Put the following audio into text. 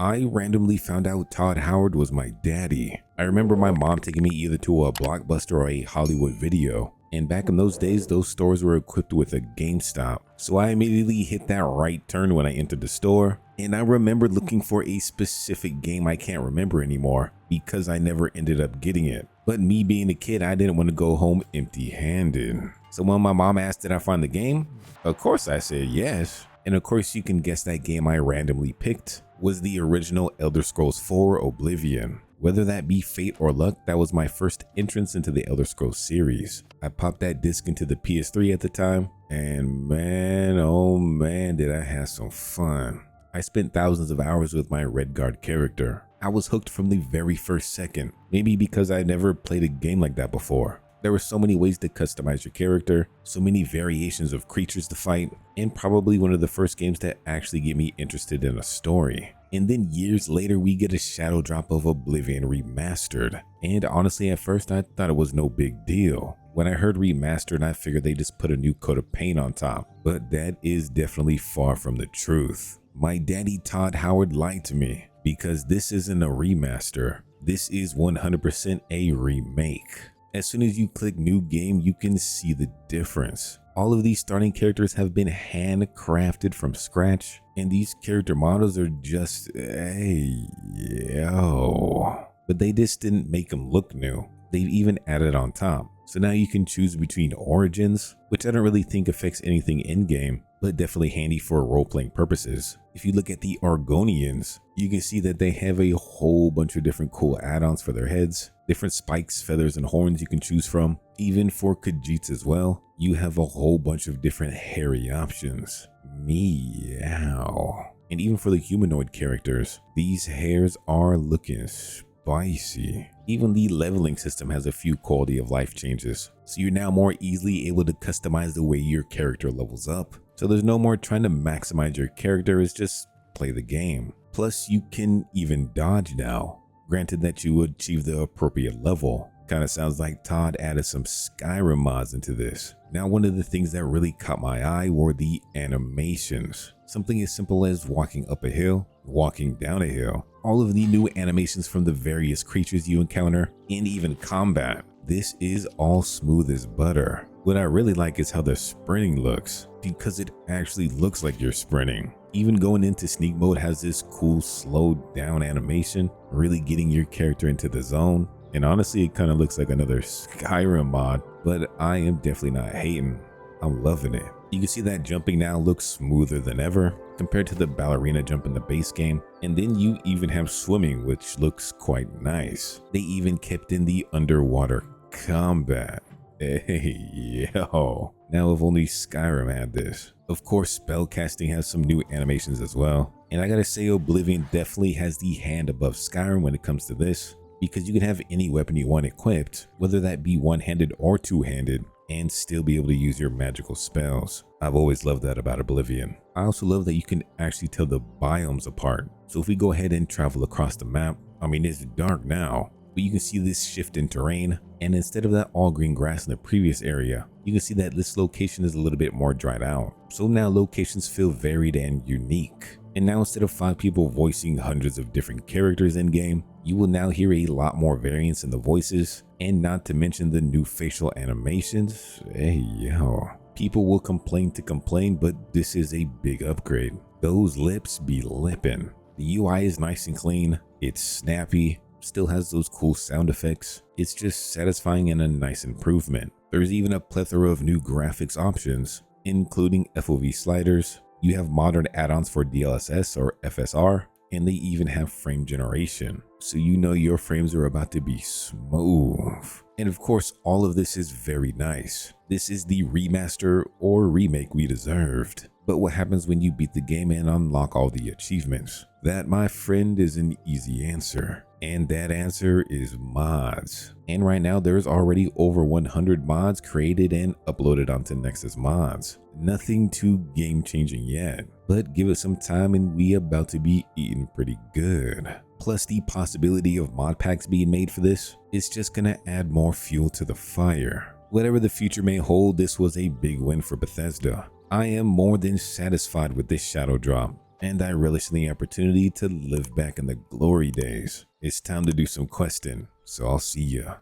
I randomly found out Todd Howard was my daddy. I remember my mom taking me either to a Blockbuster or a Hollywood Video. And back in those days, those stores were equipped with a GameStop. So I immediately hit that right turn when I entered the store. And I remember looking for a specific game I can't remember anymore because I never ended up getting it. But me being a kid, I didn't want to go home empty-handed. So when my mom asked did I find the game, of course I said yes. And of course you can guess that game I randomly picked was the original Elder Scrolls 4 Oblivion. Whether that be fate or luck, that was my first entrance into the Elder Scrolls series. I popped that disc into the PS3 at the time, and man, oh man, did I have some fun. I spent thousands of hours with my Redguard character. I was hooked from the very first second, maybe because I never played a game like that before. There were so many ways to customize your character, so many variations of creatures to fight, and probably one of the first games to actually get me interested in a story. And then years later, we get a shadow drop of Oblivion Remastered. And honestly, at first, I thought it was no big deal. When I heard remastered, I figured they just put a new coat of paint on top. But that is definitely far from the truth. My daddy Todd Howard lied to me because this isn't a remaster. This is 100% a remake. As soon as you click new game, you can see the difference. All of these starting characters have been handcrafted from scratch, and these character models are just, hey, yo. But they just didn't make them look new. They've even added on top. So now you can choose between origins, which I don't really think affects anything in-game, but definitely handy for role-playing purposes. If you look at the Argonians, you can see that they have a whole bunch of different cool add-ons for their heads, different spikes, feathers, and horns you can choose from. Even for Khajiits as well, you have a whole bunch of different hairy options. Meow. And even for the humanoid characters, these hairs are looking spicy. Even the leveling system has a few quality of life changes, so you're now more easily able to customize the way your character levels up. So there's no more trying to maximize your character, it's just play the game. Plus you can even dodge now, granted that you would achieve the appropriate level. Kind of sounds like Todd added some Skyrim mods into this. Now one of the things that really caught my eye were the animations. Something as simple as walking up a hill, walking down a hill, all of the new animations from the various creatures you encounter, and even combat. This is all smooth as butter. What I really like is how the sprinting looks, because it actually looks like you're sprinting. Even going into sneak mode has this cool slowed down animation, really getting your character into the zone. And honestly, it kind of looks like another Skyrim mod, but I am definitely not hating. I'm loving it. You can see that jumping now looks smoother than ever compared to the ballerina jump in the base game. And then you even have swimming, which looks quite nice. They even kept in the underwater combat. Hey, yo. Now if only Skyrim had this. Of course, spellcasting has some new animations as well. And I gotta say, Oblivion definitely has the hand above Skyrim when it comes to this, because you can have any weapon you want equipped, whether that be one-handed or two-handed, and still be able to use your magical spells. I've always loved that about Oblivion. I also love that you can actually tell the biomes apart. So if we go ahead and travel across the map, I mean, it's dark now, but you can see this shift in terrain. And instead of that all green grass in the previous area, you can see that this location is a little bit more dried out. So now locations feel varied and unique. And now instead of 5 people voicing hundreds of different characters in game, you will now hear a lot more variance in the voices, and not to mention the new facial animations. Hey yo, people will complain to complain, but this is a big upgrade. Those lips be lippin'. The UI is nice and clean, it's snappy, still has those cool sound effects. It's just satisfying and a nice improvement. There's even a plethora of new graphics options, including FOV sliders. You have modern add-ons for DLSS or FSR, and they even have frame generation, so you know your frames are about to be smooth. And of course, all of this is very nice. This is the remaster or remake we deserved. But what happens when you beat the game and unlock all the achievements? That, my friend, is an easy answer. And that answer is mods. And right now there's already over 100 mods created and uploaded onto Nexus Mods. Nothing too game changing yet, but give it some time and we about to be eating pretty good. Plus the possibility of mod packs being made for this is just gonna add more fuel to the fire. Whatever the future may hold, this was a big win for Bethesda. I am more than satisfied with this shadow drop. and I relish in the opportunity to live back in the glory days. It's time to do some questing, so I'll see ya.